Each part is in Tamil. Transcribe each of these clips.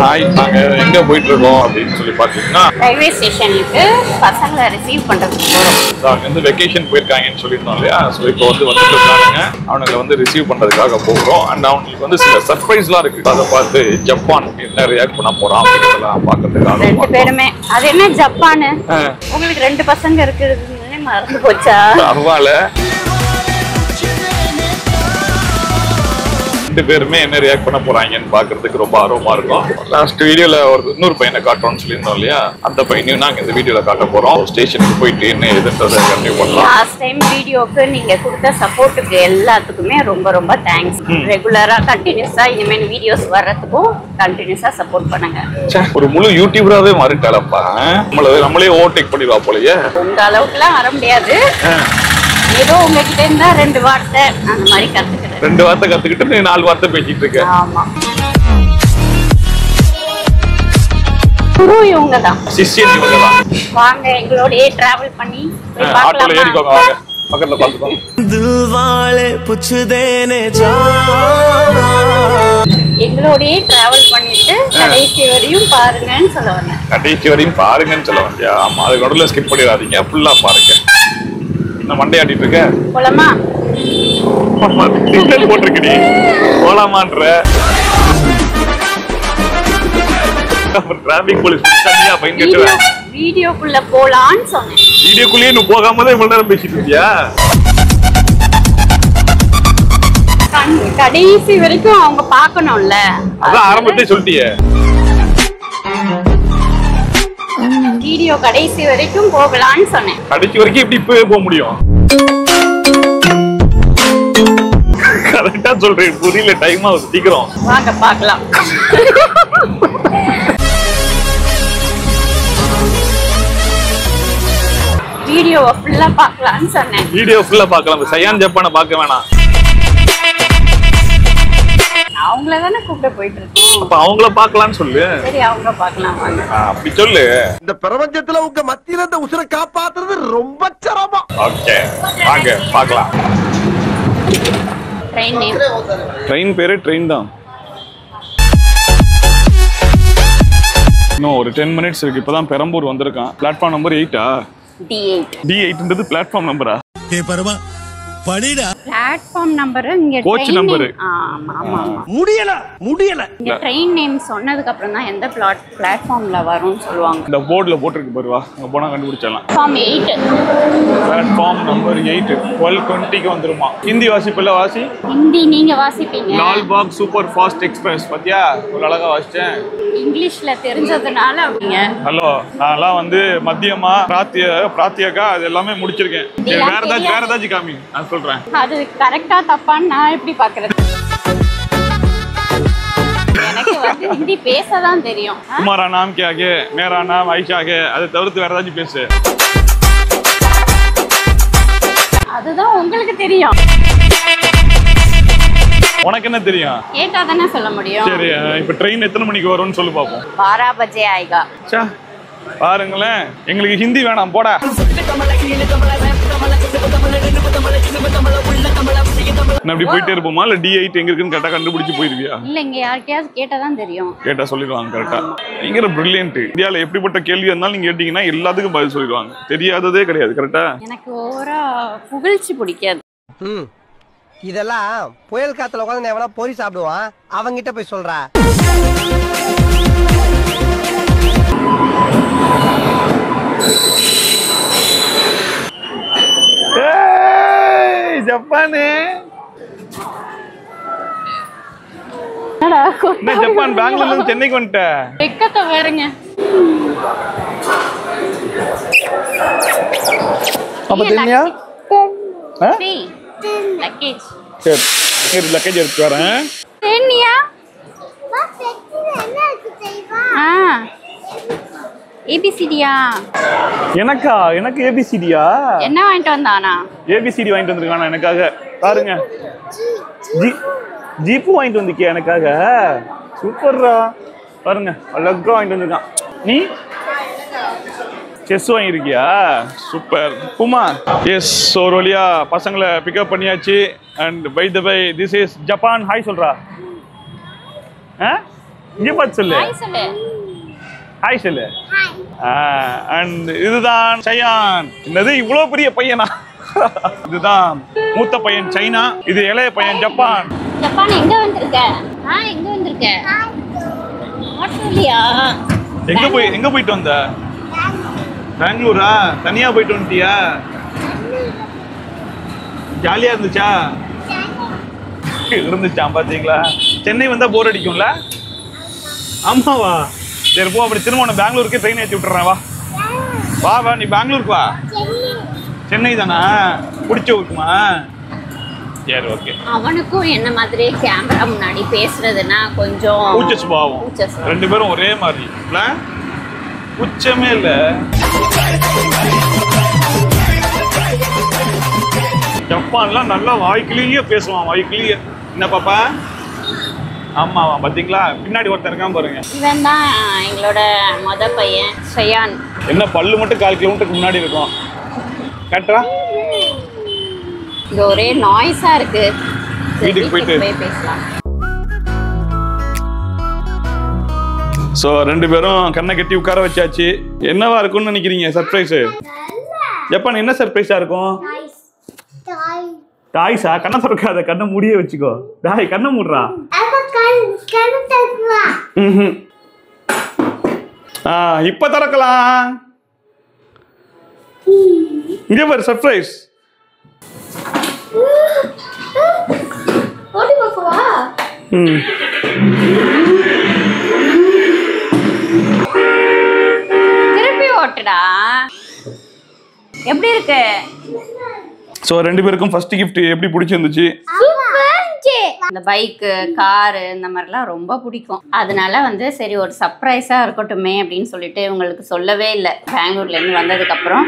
ஹாய், நாங்க எங்க போயிட்டு இருக்கோம் அப்படின்னு சொல்லி பாத்தீங்கன்னா ரயில்வே ஸ்டேஷனுக்கு பசங்களை ரிசீவ் பண்றதுக்கு போறோம். அவங்க வந்து வெக்கேஷன் போயிருக்காங்கன்னு சொல்லியிருந்தோம் இல்லையா. ஸோ இப்போ வந்துட்டு இருக்காங்க, அவங்களை வந்து ரிசீவ் பண்றதுக்காக போகிறோம். அண்ட் அவங்களுக்கு வந்து சில சர்ப்ரைஸ்லாம் இருக்கு. அதை பார்த்து ஜப்பான் என்ன ரியாக்ட் பண்ண போறோம் அப்படின்றதெல்லாம் பார்க்கறதுக்காக. 2 பேருமே அது என்ன ஜப்பானு உங்களுக்கு 2 பசங்க இருக்குதுன்னு மறந்து போச்சா? பரவாயில்ல, 2 பேருமே என்ன ரியாக்ட் பண்ண போறாங்கன்னு பாக்குறதுக்கு ரொம்ப ஆர்வமா இருக்கும். லாஸ்ட் வீடியோல ஒரு இன்னொரு பையனை காட்டுறோம்னு சொல்லியிருந்தோம் இல்லையா, அந்த பையனையும் நாங்க இந்த வீடியோல காட்ட போறோம். ஸ்டேஷனுக்கு போயிட்டு என்ன எதுன்றதை கண்டினியூ பண்ணலாம். லாஸ்ட் டைம் வீடியோக்கு நீங்க கொடுத்த சப்போர்ட்டுக்கு எல்லாத்துக்குமே ரொம்ப ரொம்ப தேங்க்ஸ். ரெகுலரா கண்டினியூஸா இனிமேல் வீடியோஸ் வர்றதுக்கும் கண்டினியூஸா சப்போர்ட் பண்ணுங்க. ஒரு முழு யூடியூபராவே மாறிட்டாலப்பா, நம்மளே ஓவர்டேக் பண்ணிடுவா போலயே. உங்க அளவுக்குலாம் வர முடியாது, ஏதோ உங்ககிட்ட இருந்தா 2 வார்த்தை அந்த மாதிரி கத்துக்கிறேன். 2 வார்த்தை கத்துக்கிட்டு நீ 4 வார்த்தை பேசிட்டு இருக்க. ஆமா, குரு இவங்க தான், சிஷ்யன் இவங்க தான். வாங்க எங்களோடயே டிராவல் பண்ணி போய் ஆட்டோல ஏறிக்கோங்க, வாங்க பக்கத்துல பாத்துக்கோங்க. எங்களோடயே டிராவல் பண்ணிட்டு கடைசி வரையும் பாருங்கன்னு சொல்ல வந்தேன். கடைசி வரையும் பாருங்கன்னு சொல்ல வந்தியா? ஆமா, அது நடுவில் ஸ்கிப் பண்ணிடாதீங்க, ஃபுல்லா பாருங்க. நான் மண்டையாட்டிட்டு இருக்க போலாமா? சிக்னல் போட்டிருக்கடி, போலாமான்ற டிராபிக் போலீஸ் தனியா பையன் கேட்டுறேன். வீடியோக்குள்ள போலான்னு சொன்னேன். வீடியோக்குள்ளேயே நீ போகாம தான் இவ்வளவு நேரம் பேசிட்டு இருக்கியா? கடைசி வரைக்கும் அவங்க பாக்கணும்ல, அதான் ஆரம்பத்திலே சொல்லிட்டியே. வீடியோ கடைசி வரைக்கும் போகலான்னு சொன்னேன். கடைசி வரைக்கும் எப்படி இப்பவே போக முடியும்? கரெக்டா சொல்றேன், புரியல, டைம் ஆகுது, சீக்கிரம் வாங்க பாக்கலாம். வீடியோவை ஃபுல்லா பார்க்கலாம்னு சொன்னேன். வீடியோ ஃபுல்லா பார்க்கலாம், சயான் ஜப்பானை பார்க்க வேணாம். அவங்கள தானே கூப்பிட்டு போயிட்டு இருக்கோம். அப்ப அவங்கள பார்க்கலாம்னு சொல்லு. சரி, அவங்க பார்க்கலாம் வாங்க. அப்படி சொல்லு. இந்த பிரபஞ்சத்துல உங்க மத்தியில இந்த உசுரை காப்பாத்துறது ரொம்ப சிரமம். ஓகே, வாங்க பார்க்கலாம். ட்ரெயின் நேம், ட்ரெயின் பேரு ட்ரெயின் தான். இன்னும் ஒரு 10 மினிட்ஸ் இருக்கு. இப்பதான் பெரம்பூர் வந்திருக்கான். பிளாட்ஃபார்ம் நம்பர் 8ஆ? D8ன்றது பிளாட்ஃபார்ம் நம்பரா? பிளாட்ஃபார்ம் நம்பர் இங்க கோச் நம்பர். ஆமா ஆமா முடியல இங்க ட்ரெயின் நேம் சொன்னதுக்கு அப்புறம் தான் எந்த பிளாட்ஃபார்ம்ல வரும்னு சொல்லுவாங்க. இந்த போர்டுல போட்டுருக்கு பாருவா, அங்க போனா கண்டுபிடிச்சலாம். பிளாட்ஃபார்ம் 8, பிளாட்ஃபார்ம் நம்பர் 8 12:20க்கு வந்துருமா. ஹிந்தி வாசிப்பல்ல, வாசி. ஹிந்தி நீங்க வாசிப்பீங்க. லால்பாக் சூப்பர் ஃபாஸ்ட் எக்ஸ்பிரஸ் பாத்தியா, ஒரு அழகா வாசிச்சேன். இங்கிலீஷ்ல தெரிஞ்சதுனால அப்படிங்க. ஹலோ, நான்லாம் வந்து மத்தியமா பிராத்தியக்கா அது எல்லாமே முடிச்சிருக்கேன். வேற ஏதாச்சும் காமி, நான் சொல்றேன். அது கரெக்டா தப்பான்னு நான் எப்படி பாக்குறது? எனக்கு வந்து ஹிந்தி பேசதான் தெரியும். तुम्हारा नाम क्या है, मेरा नाम आयशा है, அதை தவிர்த்து வேற ஏதாச்சும் பேசு. அதுதான் உங்களுக்கு தெரியும். உனக்கு என்ன தெரியும்? கேட்டா தானே சொல்ல முடியும். சரி, இப்ப ட்ரெயின் எத்தனை மணிக்கு வரும்னு சொல்லு பாப்போம். 12 बजे आएगा. சே, பாருங்களேன், எங்களுக்கு ஹிந்தி வேணாம், போடா. நான் இப்படி போயிட்டே இருப்போமா, இல்ல D8 எங்க இருக்குன்னு கரெக்டா கண்டுபிடிச்சு போயிருவியா? இல்ல, இங்க யார்கிட்டயாவது கேட்டாதான் தெரியும். கேட்டா சொல்லிடுவாங்க கரெக்டா. நீங்க பிரில்லியன்ட். இந்தியால எப்படிப்பட்ட கேள்வி இருந்தாலும் நீங்க கேட்டீங்கன்னா எல்லாத்துக்கும் பதில் சொல்லிடுவாங்க. தெரியாததே கிடையாது. கரெக்டா? எனக்கு ஓவரா புகழ்ச்சி பிடிக்காது. இதெல்லாம் புயல் காத்துல உட்காந்து எவனா பொறி சாப்பிடுவான், அவங்கிட்ட போய் சொல்றா. ஜப்பானு ஜப்பான் பெங்களூர்ல இருந்து சென்னைக்கு வந்துட்ட. வெக்கத்தை வேறுங்க. அப்ப தெரியா? லக்கேஜ். சரி, சரி, லக்கேஜ் எடுத்து வரேன். தெரியா? ஏபிசிடியா? எனக்கா? எனக்கு ஏபிசிடியா? என்ன வாங்கிட்டு வந்தானா? ஏபிசிடி வாங்கிட்டு வந்திருக்கானா எனக்காக. பாருங்க, ஜீப்பு வாங்கிட்டு வந்திருக்கியா எனக்காக? சூப்பர்ரா, பாருங்க, அழகா வாங்கிட்டு வந்திருக்கான். நீ செஸ் வாங்கியிருக்கியா? சூப்பர். பூமா, எஸ், ஒரு வழியா பசங்களை பிக்கப் பண்ணியாச்சு. And by the by, this is Japan. Hi சொல்றா. இங்க பார்த்து சொல்லு. ஹாய் சொல்லு. ஹாய் சொல்லு. அண்ட் இதுதான் சயான். என்னது இவ்வளவு பெரிய பையனா? இதுதான் மூத்த பையன் சைனா, இது இளைய பையன் ஜப்பான். ஜப்பான் எங்க வந்திருக்க? எங்க வந்திருக்க? ஆஸ்திரேலியா. எங்க போயிட்டு வந்த? பெங்களூரா? தனியா போயிட்டு வந்துட்டியா? ஜாலியா இருந்துச்சா? இருந்துச்சா? பாத்தீங்களா, சென்னை வந்தா போர் அடிக்கும்ல? ஆமாவா? சரி போ, அப்படி திரும்ப உன்னை பெங்களூருக்கு ட்ரெயின் ஏற்றி விட்டுறேன். வா வா, நீ பெங்களூருக்கு வா. சென்னை தானா? பிடிச்சி இருக்குமா? சரி ஓகே. அவனுக்கும் என்ன மாதிரி கேமரா முன்னாடி பேசுறதுன்னா கொஞ்சம் கூச்ச சுபாவம். ரெண்டு பேரும் ஒரே மாதிரி இல்ல, உச்சமே இல்ல. ஜப்பான்லாம் நல்லா வாய்க்கிலேயே பேசுவான், வாய்க்கிலேயே. என்ன பாப்பா? ஆமாவா? பாத்தீங்களா, பின்னாடி ஒருத்தர் இருக்கான் பாருங்க. இவன் தான் எங்களோட மொத பையன் சயான். என்ன பல்லு மட்டும் 4 கிலோமீட்டருக்கு முன்னாடி இருக்கும். கரெக்டா? இது ஒரே நாய்ஸா இருக்கு. வீட்டுக்கு போயிட்டு பேசலாம். ஸோ ரெண்டு பேரும் கண்ணை கட்டி உட்கார வச்சாச்சு. என்னவா இருக்கும்னு நினைக்கிறீங்க சர்ப்ரைஸ்? ஜப்பான் என்ன சர்ப்ரைஸா இருக்கும்? டாய்ஸா? கண்ணை திறக்காத, கண்ணை மூடியே வச்சுக்கோ. டாய் கண்ணை மூடுறா. இப்ப திறக்கலாம். இங்க பாரு சர்ப்ரைஸ். திருப்பி ஓட்டுடா. எப்படி இருக்கு? சோ ரெண்டு பேருக்கும் ஃபர்ஸ்ட் கிஃப்ட் எப்படி பிடிச்சிருந்துச்சு? இந்த பைக்கு, காரு இந்த மாதிரிலாம் ரொம்ப பிடிக்கும். அதனால வந்து சரி ஒரு சர்ப்ரைஸா இருக்கட்டுமே அப்படின்னு சொல்லிட்டு உங்களுக்கு சொல்லவே இல்லை. பெங்களூர்ல இருந்து வந்ததுக்கு அப்புறம்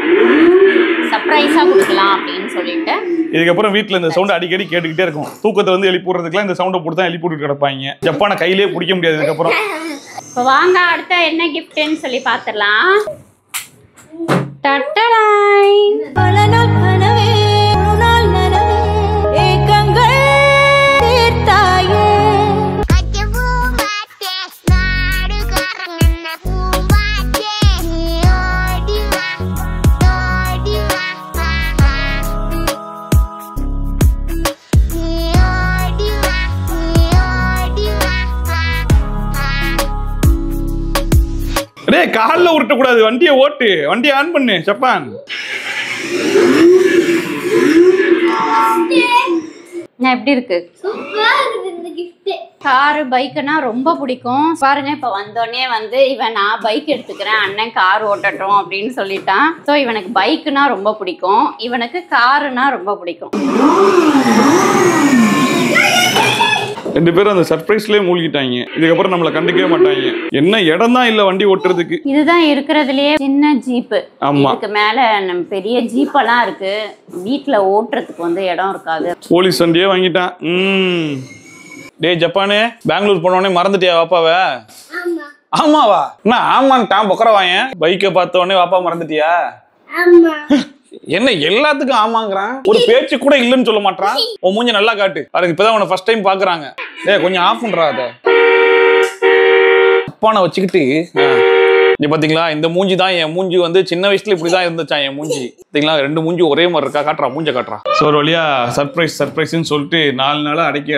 சர்ப்ரைஸா கொடுக்கலாம் அப்படின்னு சொல்லிட்டு. இதுக்கப்புறம் வீட்டுல இந்த சவுண்ட் அடிக்கடி கேட்டுக்கிட்டே இருக்கும். தூக்கத்தை வந்து எழுப்பி விடுறதுக்குலாம் இந்த சவுண்டை போட்டு தான் எழுப்பி விட்டு கிடப்பாங்க. ஜப்பானை கையிலேயே பிடிக்க முடியாது இதுக்கப்புறம். இப்போ வாங்க அடுத்த என்ன கிஃப்ட்னு சொல்லி பார்த்துடலாம். டட்டலாய். காலில் உருட்டக்கூடாது, வண்டியை ஓட்டு, வண்டியை ஆன் பண்ணு. ஜப்பான் எப்படி இருக்கு? காரு பைக்குனா ரொம்ப பிடிக்கும். பாருங்க இப்ப வந்தோடனே வந்து இவன் நான் பைக் எடுத்துக்கிறேன், அண்ணன் கார் ஓட்டட்டும் அப்படின்னு சொல்லிட்டான். ஸோ இவனுக்கு பைக்குனா ரொம்ப பிடிக்கும், இவனுக்கு காருனா ரொம்ப பிடிக்கும். ரெண்டு பேரும் அந்த சர்ப்ரைஸ்லயே மூழ்கிட்டாங்க. இதுக்கப்புறம் நம்மளை கண்டுக்கவே மாட்டாங்க. என்ன இடம் தான் இல்ல வண்டி ஓட்டுறதுக்கு. இதுதான் இருக்கிறதுலயே சின்ன ஜீப்பு. ஆமா, இதுக்கு மேல நம்ம பெரிய ஜீப்பெல்லாம் இருக்கு. வீட்டுல ஓட்டுறதுக்கு வந்து இடம் இருக்காது. போலீஸ் வண்டியே வாங்கிட்டான். டே ஜப்பானு, பெங்களூர் போனோடனே மறந்துட்டியா வாப்பாவை? ஆமாவா? என்ன ஆமான்ட்டான் பொக்கரவாயன். பைக்கை பார்த்த உடனே வாப்பா மறந்துட்டியா? என்ன எல்லாத்துக்கும் ஆமாங்கிறான், ஒரு பேச்சு கூட இல்லைன்னு சொல்ல மாட்டான். உன் மூஞ்சி நல்லா காட்டு. அதுக்கு இப்பதான் உன்னை ஃபர்ஸ்ட் டைம் பாக்குறாங்க. கொஞ்சம் ஆஃப் பண்றா அத. அப்பானை வச்சுக்கிட்டு இங்க பாத்தீங்களா, இந்த மூஞ்சி தான் என் மூஞ்சி. வந்து சின்ன வயசுல இப்படிதான் இருந்துச்சான் என் மூஞ்சி. பாத்தீங்களா, ரெண்டு மூஞ்சி ஒரே மாதிரி இருக்கா. காட்டுறா, மூஞ்ச காட்டுறா. ஸோ ஒரு வழியா சர்ப்ரைஸ்ன்னு சொல்லிட்டு 4 நாளா அடக்கி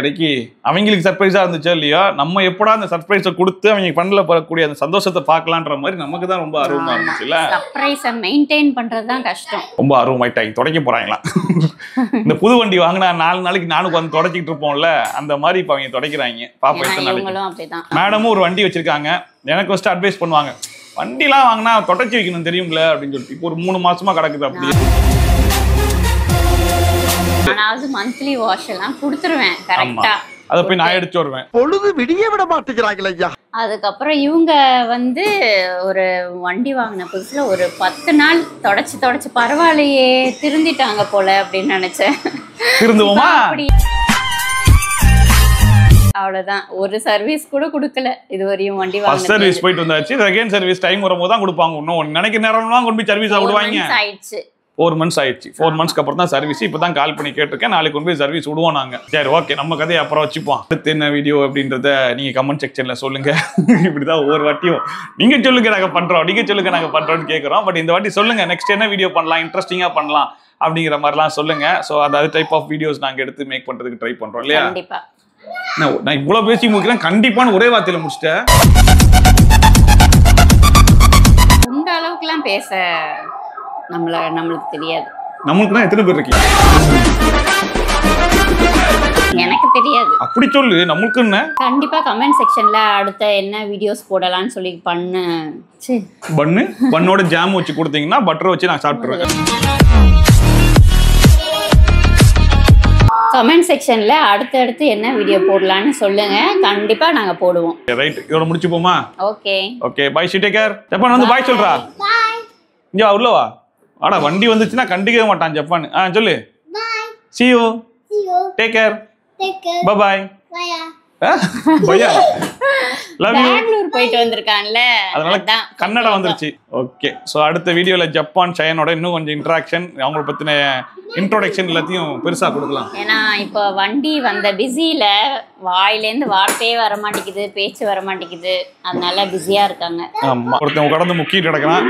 அவங்களுக்கு சர்ப்ரைஸா இருந்துச்சா இல்லையா, நம்ம எப்படா அந்த சர்ப்ரைஸை கொடுத்து அவங்க பண்ணல வரக்கூடிய அந்த சந்தோஷத்தை பார்க்கலான்ற மாதிரி நமக்கு தான் ரொம்ப ஆர்வமா இருந்துச்சுல்ல. சர்ப்ரைஸை மெயின்டைன் பண்றது தான் கஷ்டம். ரொம்ப ஆர்வமாயிட்டாங்க, தொடக்க போறாங்களா. இந்த புது வண்டி வாங்கினா 4 நாளைக்கு நானும் வந்து தொடச்சிட்டு இருப்போம்ல, அந்த மாதிரி இப்ப அவங்க தொடக்கிறாங்க. பாப்பா மேடமும் ஒரு வண்டி வச்சிருக்காங்க. எனக்கு ஃபர்ஸ்ட் அட்வைஸ் பண்ணுவாங்க, வண்டிலாம் வாங்கினா தொடச்சி வைக்கணும் தெரியும்ல அப்படின்னு சொல்லிட்டு. இப்போ ஒரு 3 மாசமா கிடக்குது அப்படியே. ஆனாவது மந்த்லி வாஷ் எல்லாம் கொடுத்துருவேன் கரெக்டா. அதை போய் நான் எடுத்து வருவேன். பொழுது விடிய விட மாட்டேங்கிறாங்களே ஐயா. அதுக்கப்புறம் இவங்க வந்து ஒரு வண்டி வாங்கின புதுசுல ஒரு 10 நாள் தொடச்சு பரவாயில்லையே திருந்திட்டாங்க போல அப்படின்னு நினைச்சேன். திருந்துவோமா? அவ்வளவுதான், ஒரு சர்வீஸ் கூட கொடுக்கல இதுவரையும். வண்டி ஃபர்ஸ்ட் சர்வீஸ் போயிட்டு வந்தாச்சு, செகண்ட் சர்வீஸ் டைம் வரும்போது தான் கொடுப்பாங்க. இன்னும் நினைக்கிற நேரம்லாம் கொண்டு போய் சர்வீஸ் விடுவாங்க. ஆயிடுச்சு 4 months ஆயிடுச்சு. 4 monthsக்கு அப்புறம் தான் சர்வீஸ். இப்போ தான் கால் பண்ணி கேட்டிருக்கேன். நாளைக்கு கொண்டு போய் சர்வீஸ் விடுவோம் நாங்க. சரி ஓகே, நம்ம கதையை அப்புறம் வச்சுப்போம். அடுத்து என்ன வீடியோ அப்படின்றத நீங்க கமெண்ட் செக்ஷன்ல சொல்லுங்க. இப்படிதான் ஒவ்வொரு வாட்டியும் நீங்க சொல்லுங்க நாங்க பண்றோம், நீங்க சொல்லுங்க நாங்க பண்றோம்னு கேட்கறோம். பட் இந்த வாட்டி சொல்லுங்க நெக்ஸ்ட் என்ன வீடியோ பண்ணலாம், இன்ட்ரெஸ்டிங்கா பண்ணலாம் அப்படிங்கிற மாதிரிலாம் சொல்லுங்க. ஸோ அது டைப் ஆஃப் வீடியோஸ் நாங்க எடுத்து மேக் பண்றதுக்கு ட்ரை பண்றோம் இல்லையா? கண்டிப்பா. நான் இவ்வளவு பேசி முடிக்கிறேன், கண்டிப்பான ஒரே வார்த்தையில முடிச்சிட்டேன். இந்த அளவுக்குலாம் பேச நம்மளுக்கு தெரியாது. நம்மளுக்கு தான் எத்தனை பேர் இருக்கீங்க? எனக்கு தெரியாது. அப்படி சொல்லு, நம்மளுக்கு என்ன? கண்டிப்பா கமெண்ட் செக்ஷன்ல அடுத்த என்ன வீடியோஸ் போடலாம்னு சொல்லி பண்ணோட ஜாம் வச்சு கொடுத்தீங்கன்னா பட்டர் வச்சு நான் சாப்பிட்டுருவேன். கமெண்ட் செக்ஷன்ல அடுத்து என்ன வீடியோ போடலாம்னு சொல்லுங்க, கண்டிப்பா நாங்க போடுவோம். ரைட், இதோட முடிச்சுப்போமா? Okay okay, bye. She take care. Japan வந்து பாய் சொல்றா. Bye. இங்க உள்ள வா. ஆடா வண்டி வந்துச்சுன்னா கண்டிக்கவே மாட்டான் ஜப்பான். சொல்லு. Bye. See you. See you. Take care. Take care. Bye bye. Bye. Bhaiya. Love you. Bangalore போயிட்டு வந்திருக்கான்ல, அதனால அதான் கன்னடா வந்துருச்சு. ஓகே, ஸோ அடுத்த வீடியோல ஜப்பான் சயனோட இன்னும் கொஞ்சம் இன்ட்ராக்ஷன், அவங்கள பத்தின இன்ட்ரோடக்ஷன் எல்லாத்தையும் பெருசா கொடுக்கலாம். ஏன்னா இப்போ வண்டி வந்த பிஸியில வாயிலேருந்து வார்த்தையே வர மாட்டேங்குது, பேச்சு வர மாட்டேங்குது, அதனால பிஸியா இருக்காங்க. ஆமா, ஒருத்தன் கடந்து முக்கிட்டு கிடக்குறான்,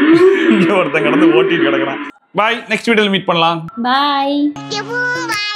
இங்க ஒருத்தன் கடந்து ஓட்டிட்டு கிடக்குறான். பாய், நெக்ஸ்ட் வீடியோல மீட் பண்ணலாம். பாய். Bye.